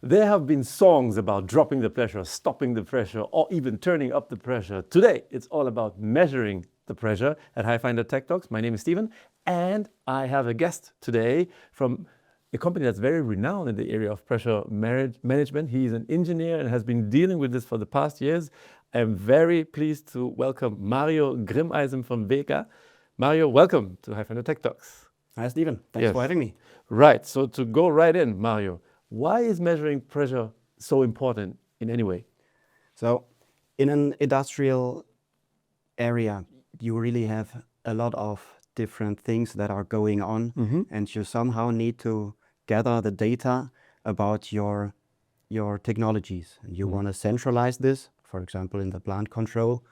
There have been songs about dropping the pressure, stopping the pressure, or even turning up the pressure. Today, it's all about measuring the pressure at Hyfindr Tech Talks. My name is Steven, and I have a guest today from a company that's very renowned in the area of pressure management. He's an engineer and has been dealing with this for the past years. I'm very pleased to welcome Mario Grimmeißen from VEGA. Mario, welcome to Hyfindr Tech Talks. Hi, Steven. Thanks for having me. Right. So to go right in, Mario, why is measuring pressure so important in any way? So in an industrial area, you really have a lot of different things that are going on, and you somehow need to gather the data about your technologies. And you want to centralize this, for example, in the plant control,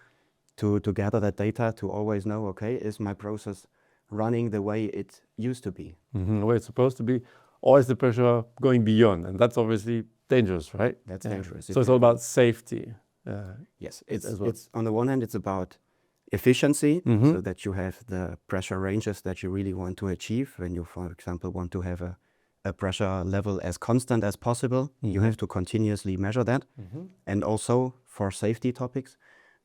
to gather that data to always know, okay, is my process running the way it used to be? The way it's supposed to be, or is the pressure going beyond? And that's obviously dangerous, right? That's dangerous. So it's all about safety. Yes, it's on the one hand, it's about efficiency, so that you have the pressure ranges that you really want to achieve. When you, for example, want to have a pressure level as constant as possible, you have to continuously measure that. And also for safety topics,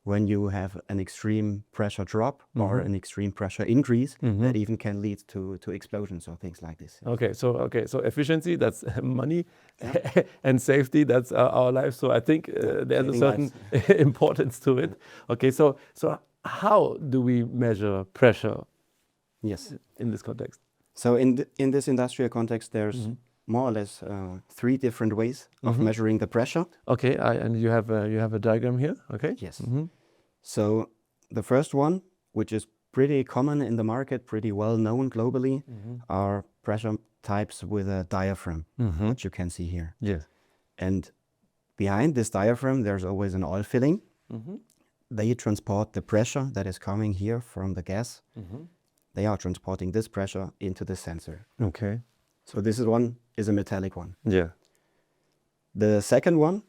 when you have an extreme pressure drop or an extreme pressure increase, that even can lead to explosions or things like this. So efficiency, that's money, and safety, that's our life. So I think there's a certain importance to it. Okay, so how do we measure pressure? Yes, in this context. So in this industrial context, there's more or less 3 different ways of measuring the pressure. Okay, and you have a diagram here. Okay. Yes. So the first one, which is pretty common in the market, pretty well known globally, are pressure types with a diaphragm, which you can see here. Yes. And behind this diaphragm, there's always an oil filling. They transport the pressure that is coming here from the gas. They are transporting this pressure into the sensor. Okay. So this one is a metallic one. Yeah. The second one,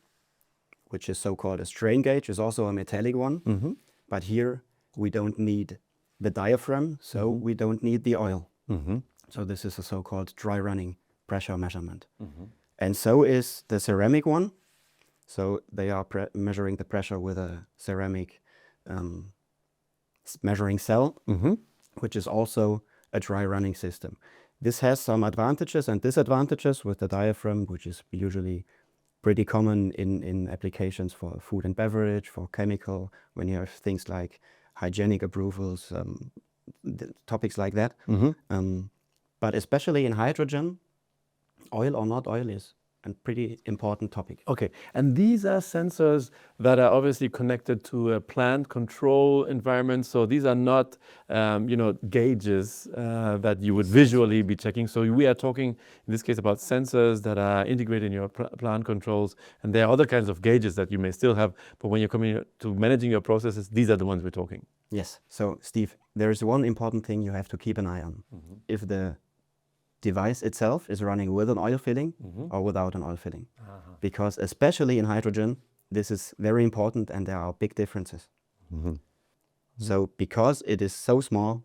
which is so-called a strain gauge, is also a metallic one. But here we don't need the diaphragm, so we don't need the oil. So this is a so-called dry running pressure measurement. And so is the ceramic one. So they are measuring the pressure with a ceramic measuring cell, which is also a dry running system. This has some advantages and disadvantages with the diaphragm, which is usually pretty common in applications for food and beverage, for chemical, when you have things like hygienic approvals, topics like that. But especially in hydrogen, oil or not oil is a pretty important topic. Okay, and these are sensors that are obviously connected to a plant control environment. So these are not, gauges that you would visually be checking. So we are talking in this case about sensors that are integrated in your plant controls, and there are other kinds of gauges that you may still have. But when you're coming to managing your processes, these are the ones we're talking. Yes. So Steve, there is one important thing you have to keep an eye on. If the device itself is running with an oil filling or without an oil filling. Because especially in hydrogen, this is very important and there are big differences. So because it is so small,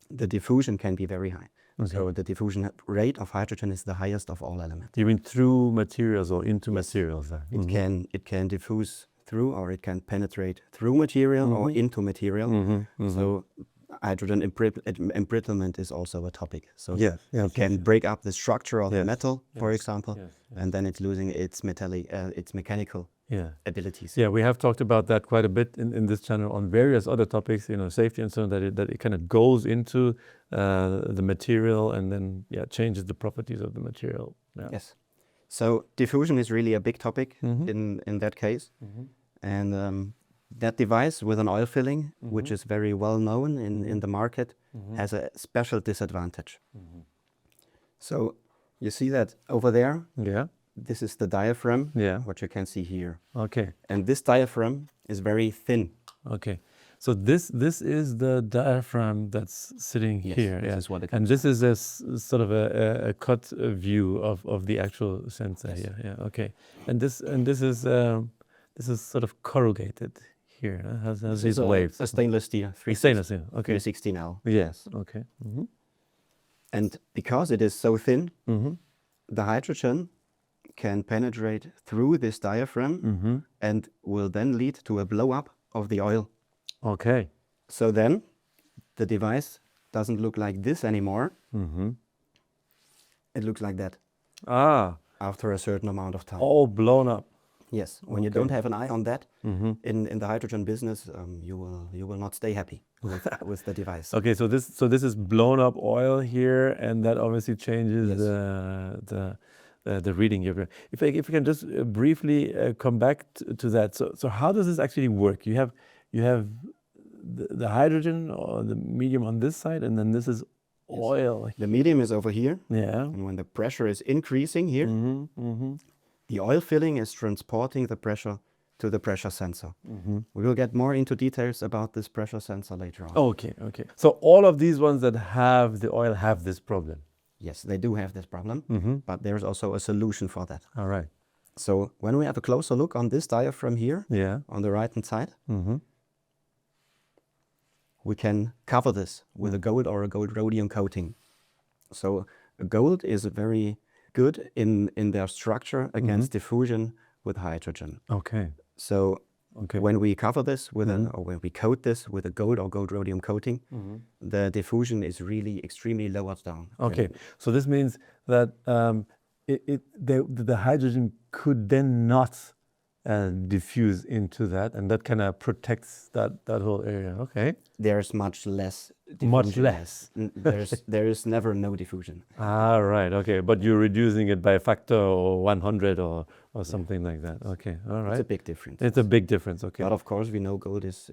the diffusion can be very high. So the diffusion rate of hydrogen is the highest of all elements. You mean through materials or into materials? It can diffuse through, or it can penetrate through material or into material. So hydrogen embrittlement is also a topic. So it can break up the structure of the metal, for example, and then it's losing its mechanical abilities. Yeah, we have talked about that quite a bit in this channel on various other topics, safety and so on, that it kind of goes into the material and then changes the properties of the material. Yes. So diffusion is really a big topic in that case. And that device with an oil filling, which is very well known in the market, has a special disadvantage. So you see that over there? Yeah. This is the diaphragm, what you can see here. Okay. And this diaphragm is very thin. Okay. So this is the diaphragm that's sitting here. This is what it and this is a sort of a cut view of the actual sensor here. Yeah. Okay. And this is sort of corrugated here. Has these waves. A stainless steel. Stainless steel. Okay. 316L. Yes. Okay. And because it is so thin, the hydrogen can penetrate through this diaphragm and will then lead to a blow up of the oil. Okay. So then the device doesn't look like this anymore. It looks like that Ah, after a certain amount of time. all blown up. Yes, when you don't have an eye on that in the hydrogen business, you will not stay happy with the device. Okay, so this is blown up oil here, and that obviously changes Yes. the reading here. If you can just briefly come back to that. So how does this actually work? You have the hydrogen or the medium on this side, and then this is oil. The medium is over here, Yeah. and when the pressure is increasing here, the oil filling is transporting the pressure to the pressure sensor. We will get more into details about this pressure sensor later on. Okay. So all of these ones that have the oil have this problem. Yes, they do have this problem, but there's also a solution for that. All right. So when we have a closer look on this diaphragm here, Yeah. on the right-hand side, we can cover this with a gold or a gold rhodium coating. So gold is very good in their structure against diffusion with hydrogen. Okay. So Okay. when we cover this with or when we coat this with a gold or gold rhodium coating, the diffusion is really extremely lowered down. Okay. So this means that the hydrogen could then not diffuse into that, and that kind of protects that whole area. Okay. There's much less diffusion. Much less. There is never no diffusion. Ah, right. Okay. But you're reducing it by a factor or 100 or something like that. Okay. All right. It's a big difference. It's a big difference. Okay. But of course, we know gold is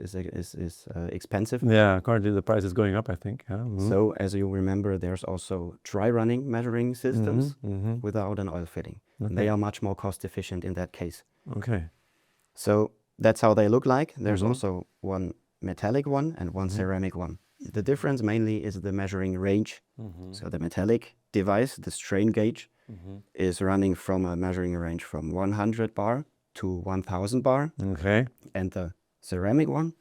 expensive. Yeah. Currently, the price is going up, I think. Yeah. So as you remember, there's also dry running measuring systems without an oil fitting. Okay. They are much more cost efficient in that case. Okay. So that's how they look like. There's also one metallic one and one ceramic one. The difference mainly is the measuring range. So the metallic device, the strain gauge, is running from a measuring range from 100 bar to 1000 bar. Okay. And the ceramic one,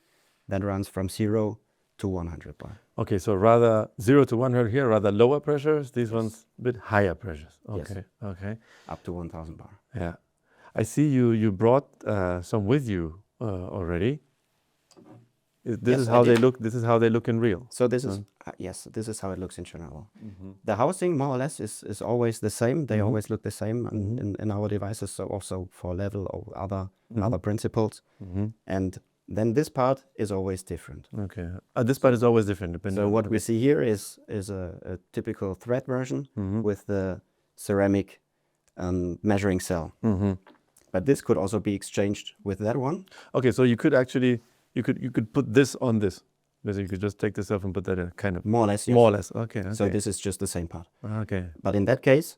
that runs from 0 to 100 bar. Okay, so rather 0 to 100 here, rather lower pressures. These ones a bit higher pressures. Okay, Yes. okay. Up to 1000 bar. Yeah. I see you brought some with you already. This Yes, is I how they did. look. This is how they look in real. So this is, yes, this is how it looks in general. The housing more or less is always the same. They always look the same in our devices, so also for level or other principles. And then this part is always different. Okay. This part is always different. Depending So on what we see here is a typical thread version with the ceramic measuring cell. But this could also be exchanged with that one. Okay, so you could actually you could put this on this. Basically, you could just take this off and put that in, kind of. More or less, yes. More or less. Okay. So this is just the same part. Okay. But in that case,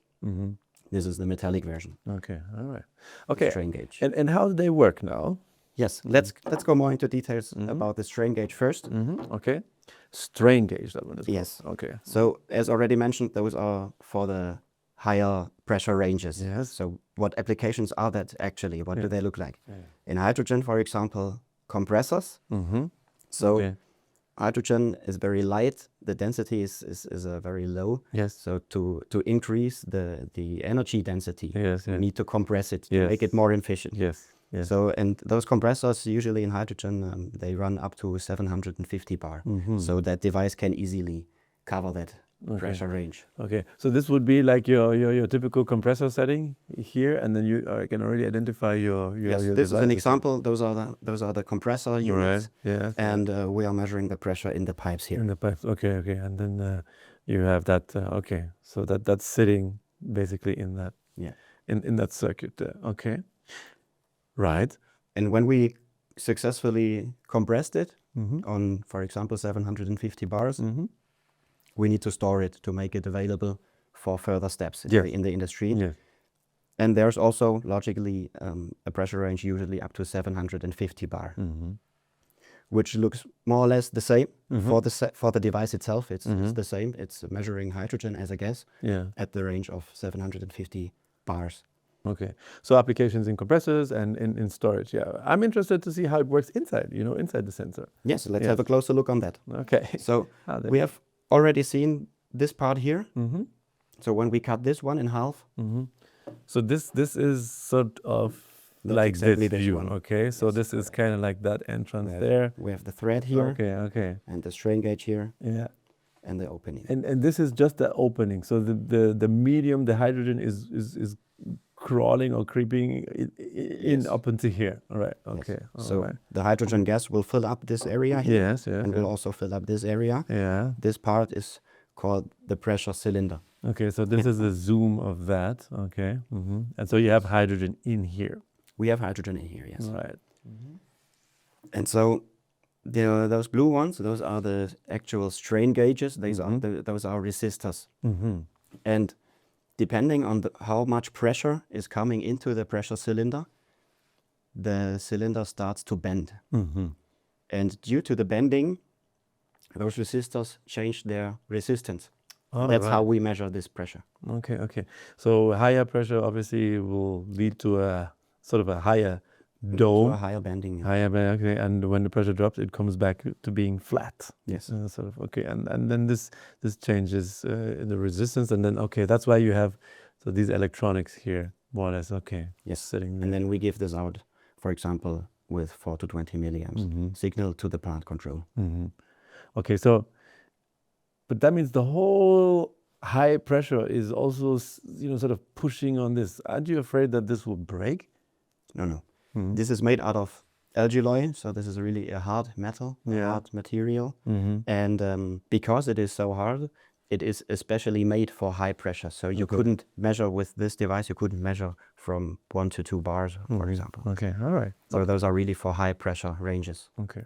this is the metallic version. Okay. All right. Okay. Strain gauge. And how do they work now? Yes, let's go more into details about the strain gauge first. Okay. Strain gauge, that one is. Yes. Okay. So as already mentioned, those are for the higher pressure ranges. Yes. So what applications are that actually? What do they look like? In hydrogen, for example, compressors. So Okay. hydrogen is very light. The density is very low. Yes. So to increase the energy density, Yes. you Yes. need to compress it to Yes. make it more efficient. Yes. Yes. So, and those compressors usually in hydrogen, they run up to 750 bar. So that device can easily cover that pressure range. Okay, so this would be like your typical compressor setting here, and then you can already identify your Yes, your this is an devices. example. Those are the compressor units, Right. Yes. and we are measuring the pressure in the pipes here. In the pipes. Okay. Okay. And then you have that. Okay. So that's sitting basically in that. Yeah. In that circuit there. Okay. Right. And when we successfully compressed it on, for example, 750 bars, we need to store it to make it available for further steps in the industry. Yes. And there's also logically a pressure range usually up to 750 bar, which looks more or less the same for the device itself. It's the same. It's measuring hydrogen as a gas at the range of 750 bars. Okay. So applications in compressors and in storage. Yeah. I'm interested to see how it works inside. Inside the sensor. Yes, let's have a closer look on that. Okay. So we have already seen this part here. So when we cut this one in half, So this is sort of That's like exactly this this view, one. okay? So Yes, this is kind of like that entrance We have- there. We have the thread here Okay. and the strain gauge here Yeah. and the opening. And this is just the opening. So the medium, the hydrogen is crawling or creeping in Yes. up into here. All right. Yes. Okay. All So right. the hydrogen gas will fill up this area here Yes. and will also fill up this area. Yeah. This part is called the pressure cylinder. Okay. So this is a zoom of that. Okay. And so you have hydrogen in here. We have hydrogen in here, yes. Right. And so those blue ones, those are the actual strain gauges. Those are resistors. And depending on how much pressure is coming into the pressure cylinder, the cylinder starts to bend. And due to the bending, those resistors change their resistance. That's how we measure this pressure. Okay. So higher pressure obviously will lead to a sort of a higher dome. To a higher bending. Yeah. Higher bend, okay. And when the pressure drops, it comes back to being flat. Yes. Sort of, okay. And then this changes the resistance. And then, okay, that's why you have these electronics here, more or less, okay. Yes. Sitting there. And then we give this out, for example, with 4 to 20 milliamps signal to the plant control. Okay, so, but that means the whole high pressure is also, sort of pushing on this. Aren't you afraid that this will break? No. This is made out of algae, so this is really a hard metal, hard material. And because it is so hard, it is especially made for high pressure. So you couldn't measure with this device, you couldn't measure from 1 to 2 bars, for example. Okay, all right. So those are really for high pressure ranges. Okay.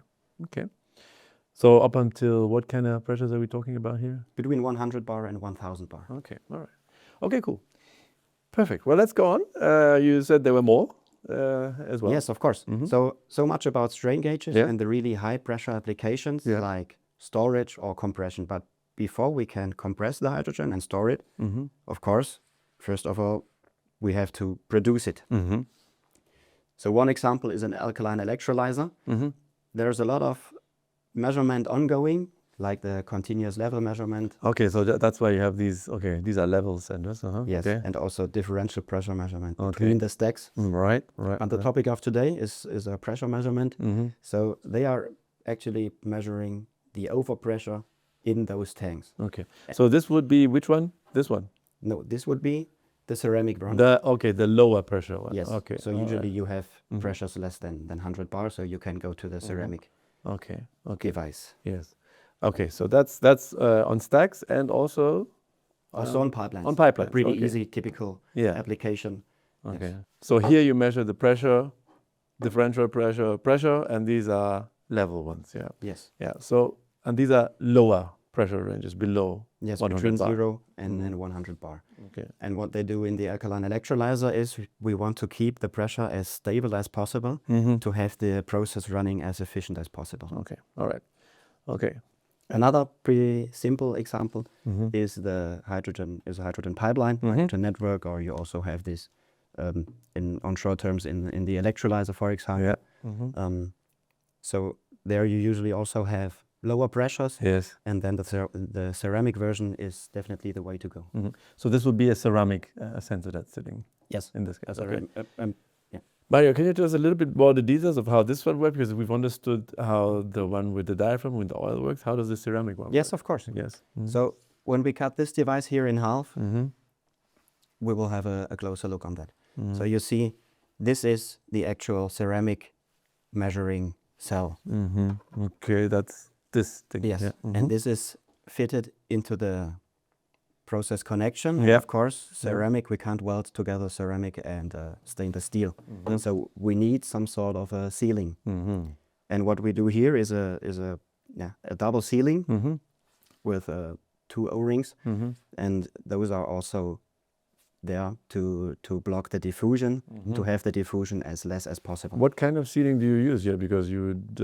So up until what kind of pressures are we talking about here? Between 100 bar and 1000 bar. Okay, all right. Okay, cool. Perfect. Well, let's go on. You said there were more as well. Yes, of course. So much about strain gauges and the really high pressure applications like storage or compression. But before we can compress the hydrogen and store it, of course, first of all, we have to produce it. So one example is an alkaline electrolyzer. There's a lot of measurement ongoing, like the continuous level measurement. Okay, so that's why you have these. Okay, these are level sensors. Yes, okay. and also differential pressure measurement between the stacks. Right. And the topic of today is a pressure measurement. So they are actually measuring the overpressure in those tanks. Okay, so this would be which one? This one? No, this would be the ceramic one. The lower pressure one. Yes. Okay. So usually you have pressures less than 100 bar, so you can go to the ceramic device. Yes. Okay, so that's on stacks and also on pipelines. On pipelines. Pretty easy, typical application. Okay. Yes. So here you measure the pressure, differential pressure, and these are level ones. Yeah. Yes. Yeah. So and these are lower pressure ranges below. Yes, 100 between bar. 0 and then 100 bar. Okay. And what they do in the alkaline electrolyzer is we want to keep the pressure as stable as possible to have the process running as efficient as possible. Okay. All right. Okay. Another pretty simple example is the hydrogen pipeline, hydrogen network, or you also have this on short terms in the electrolyzer, for example. Yeah. So there you usually also have lower pressures. Yes. And then the ceramic version is definitely the way to go. So this would be a ceramic sensor that's sitting. Yes. In this case. Okay. Yeah. Mario, can you tell us a little bit more the details of how this one works? Because we've understood how the one with the diaphragm, with the oil works. How does the ceramic one work? Yes, of course. Yes. So when we cut this device here in half, we will have a closer look on that. So you see, this is the actual ceramic measuring cell. Okay, that's this thing. Yes, Yeah. and this is fitted into the process connection. Yeah. Of course, ceramic, we can't weld together ceramic and stainless steel. So we need some sort of a sealing. And what we do here is a double sealing with 2 O-rings. And those are also there to block the diffusion, to have the diffusion as less as possible. What kind of sealing do you use here? Because you would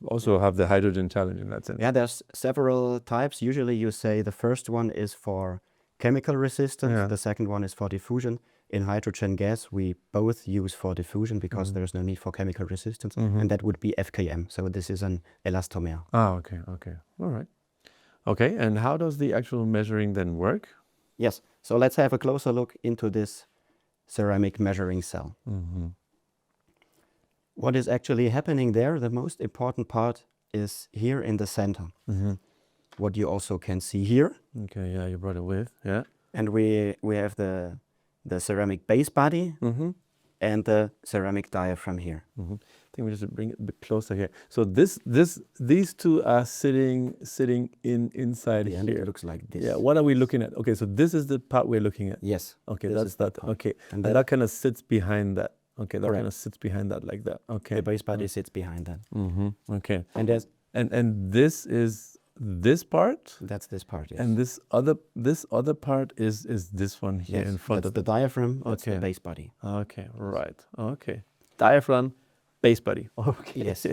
also have the hydrogen challenge in that sense. Yeah, there's several types. Usually you say the first one is for chemical resistance, the second one is for diffusion. In hydrogen gas, we both use for diffusion because there's no need for chemical resistance, and that would be FKM. So this is an elastomer. Ah, okay. All right. Okay, and how does the actual measuring then work? Yes, so let's have a closer look into this ceramic measuring cell. What is actually happening there, the most important part is here in the center. What you also can see here. Okay, yeah, you brought it with, yeah. And we have the ceramic base body and the ceramic diaphragm here. I think we just bring it a bit closer here. So these two are sitting inside And here. it looks like this. Yeah, what are we looking at? Okay, so this is the part we're looking at. Yes. Okay, this that's is that that. part. Okay, And and that kind of sits behind that. Okay, that Correct. kind of sits behind that like that. Okay. The base body sits behind that. Okay. And there's And this is this part, that's this part, yes. and this other part is this one here Yes, in front that's of the it. diaphragm, that's Okay. the base body. Okay, right. Okay. Diaphragm, base body. Okay. Yes.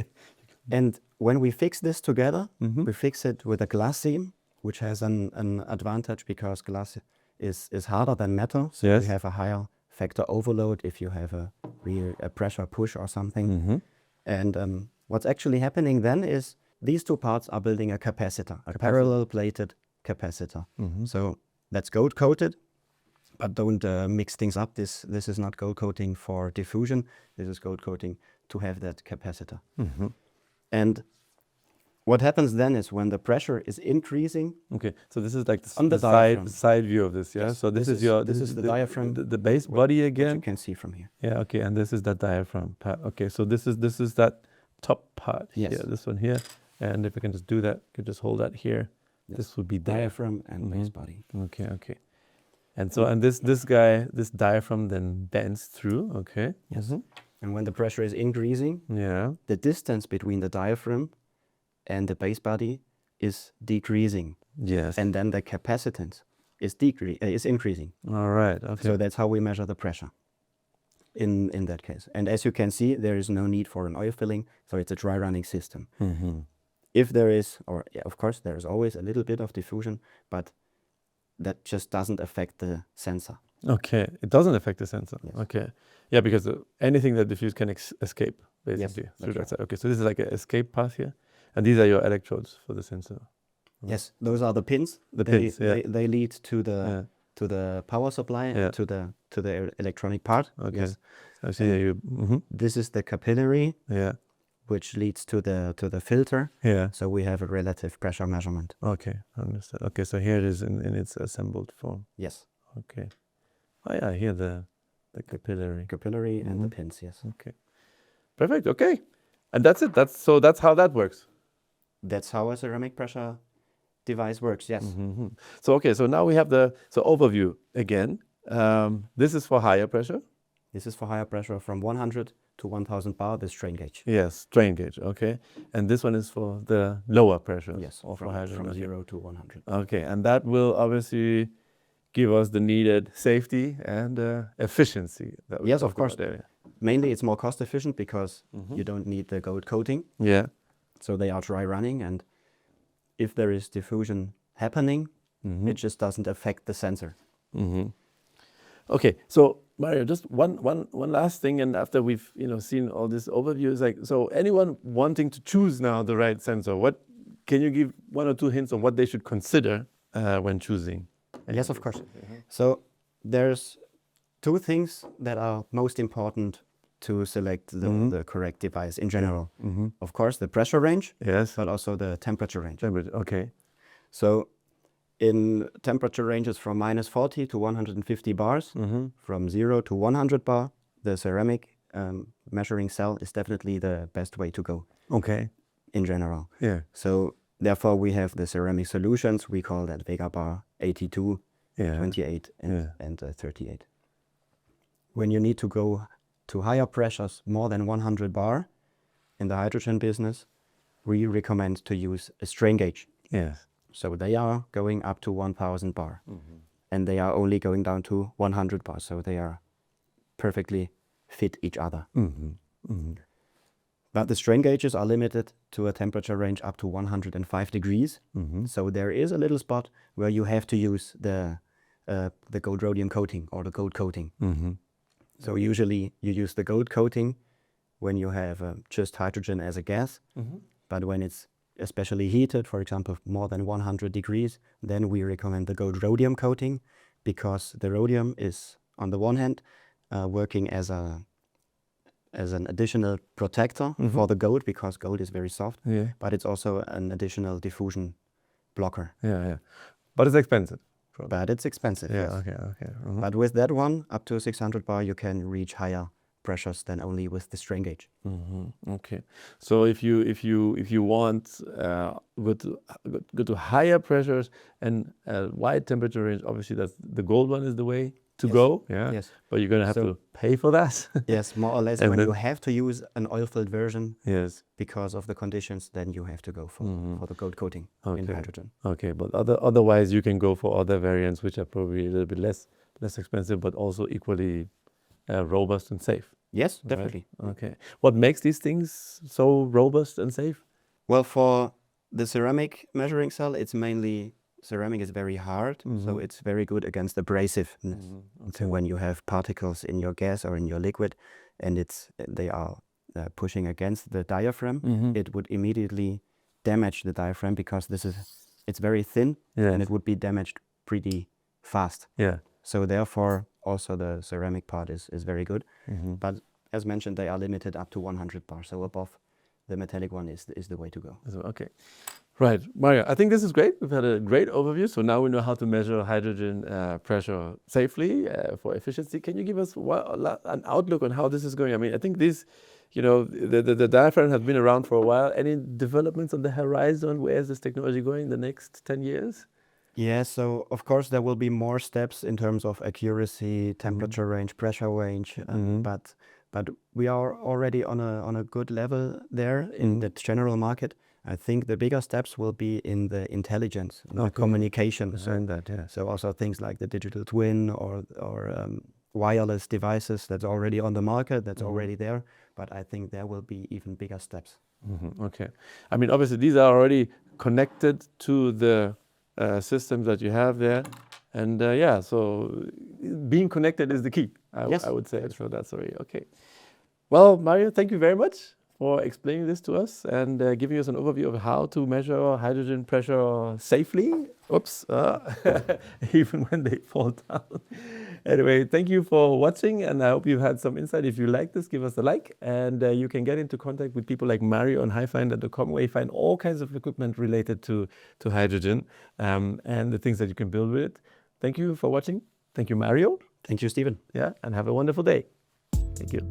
And when we fix this together, we fix it with a glass seam, which has an advantage because glass is harder than metal. So Yes. we have a higher factor overload if you have a pressure push or something. And what's actually happening then is these two parts are building a capacitor, a parallel plated capacitor. So that's gold coated, but don't mix things up. This is not gold coating for diffusion. This is gold coating to have that capacitor. And what happens then is when the pressure is increasing, Okay, so this is like On the the diaphragm. side view of this, yeah? Yes, So this this is is- your this is the diaphragm, the base body which you again. can see from here. Yeah, okay, and this is that diaphragm part. Okay, so this is that top part Yes. here, this one here. And if we can just do that, you can just hold that here. Yes. This would be diaphragm. Diaphragm and base body. Okay, okay. And so, and this guy, this diaphragm then bends through, okay? Yes. And when the pressure is increasing, Yeah, the distance between the diaphragm and the base body is decreasing. yes. And then the capacitance is increasing. All right, okay. So that's how we measure the pressure in that case. And as you can see, there is no need for an oil filling, so it's a dry running system. If there is, or yeah, of course, there is always a little bit of diffusion, but that just doesn't affect the sensor. Okay, it doesn't affect the sensor. Yes. Okay, yeah, because anything that diffuse can escape basically through that's that side. Okay, so this is like an escape path here, and these are your electrodes for the sensor. Yes, those are the pins. The pins, yeah. They lead to the Yeah. to the power supply, Yeah. to the electronic part. Okay, Yes. I see you. This is the capillary, Yeah, which leads to the filter. yeah. So we have a relative pressure measurement. Okay, understood. Okay, so here it is in its assembled form. Yes, Okay. Oh yeah, here the capillary. capillary and the pins. Yes, Okay. Perfect. Okay. And that's it. That's how that works. that's how a ceramic pressure device works. Yes. So okay, so now we have the overview again. This is for higher pressure. This is for higher pressure from 100 to 1000 bar, the strain gauge. Yes, strain gauge. Okay. And this one is for the lower pressure. Yes, Or for from hydrogen. Okay. 0 to 100. Okay, and that will obviously give us the needed safety and efficiency. That we Yes, of talked course. about earlier. Mainly it's more cost efficient because you don't need the gold coating. Yeah. So they are dry running, and if there is diffusion happening, it just doesn't affect the sensor. Okay, so Mario, just one last thing, and after we've seen all this overview, is like, so anyone wanting to choose now the right sensor, what can you give one or two hints on what they should consider when choosing? Yes, of course. So there's two things that are most important to select the correct device in general. Of course, the pressure range, Yes. but also the temperature range. Temperature. Okay. So in temperature ranges from minus 40 to 150 bars, from 0 to 100 bar, the ceramic measuring cell is definitely the best way to go Okay. in general. Yeah. So therefore we have the ceramic solutions. We call that VEGA bar 82, Yeah. 28 and, Yeah. and 38. When you need to go to higher pressures, more than 100 bar in the hydrogen business, we recommend to use a strain gauge. Yes. So they are going up to 1000 bar and they are only going down to 100 bar. So they are perfectly fit each other. But the strain gauges are limited to a temperature range up to 105 degrees. So there is a little spot where you have to use the gold rhodium coating or the gold coating. So usually you use the gold coating when you have just hydrogen as a gas. But when it's especially heated, for example, more than 100 degrees, then we recommend the gold rhodium coating because the rhodium is, on the one hand, working as an additional protector for the gold, because gold is very soft. Yeah. But it's also an additional diffusion blocker. Yeah. But it's expensive. But it's expensive. Yeah. Yes. Okay. But with that one, up to 600 bar, you can reach higher pressures than only with the strain gauge. Okay. So if you want go to higher pressures and wide temperature range, obviously that's the gold one is the way to go. Yeah. Yes. But you're gonna have to pay for that. Yes, more or less. And When then- you have to use an oil-filled version Yes. because of the conditions, then you have to go for the gold coating in Okay. hydrogen. Okay. But otherwise you can go for other variants which are probably a little bit less expensive, but also equally robust and safe. Yes, right? definitely. Okay. What makes these things so robust and safe? Well, for the ceramic measuring cell, it's mainly ceramic is very hard, so it's very good against abrasiveness. So when you have particles in your gas or in your liquid, and they are pushing against the diaphragm, it would immediately damage the diaphragm, because it's very thin, and it would be damaged pretty fast. Yeah. So therefore, also the ceramic part is very good. But as mentioned, they are limited up to 100 bar. So above the metallic one is the way to go. Okay. Right. Mario, I think this is great. We've had a great overview. So now we know how to measure hydrogen pressure safely for efficiency. Can you give us an outlook on how this is going? I mean, I think this, the diaphragm has been around for a while. Any developments on the horizon? Where is this technology going in the next 10 years? Yeah, so of course there will be more steps in terms of accuracy, temperature range, pressure range, but we are already on a good level there in the general market. I think the bigger steps will be in the intelligence, in the communication. So also things like the digital twin or wireless devices that's already on the market, that's already there. But I think there will be even bigger steps. Okay. I mean, obviously these are already connected to the systems that you have there. And so being connected is the key, I would say. So that's already okay. Well, Mario, thank you very much for explaining this to us and giving us an overview of how to measure hydrogen pressure safely. Oops, even when they fall down. Anyway, thank you for watching, and I hope you've had some insight. If you like this, give us a like, and you can get into contact with people like Mario on Hyfindr.com, where you find all kinds of equipment related to hydrogen and the things that you can build with it. Thank you for watching. Thank you, Mario. Thank you, Stephen. Yeah, and have a wonderful day. Thank you.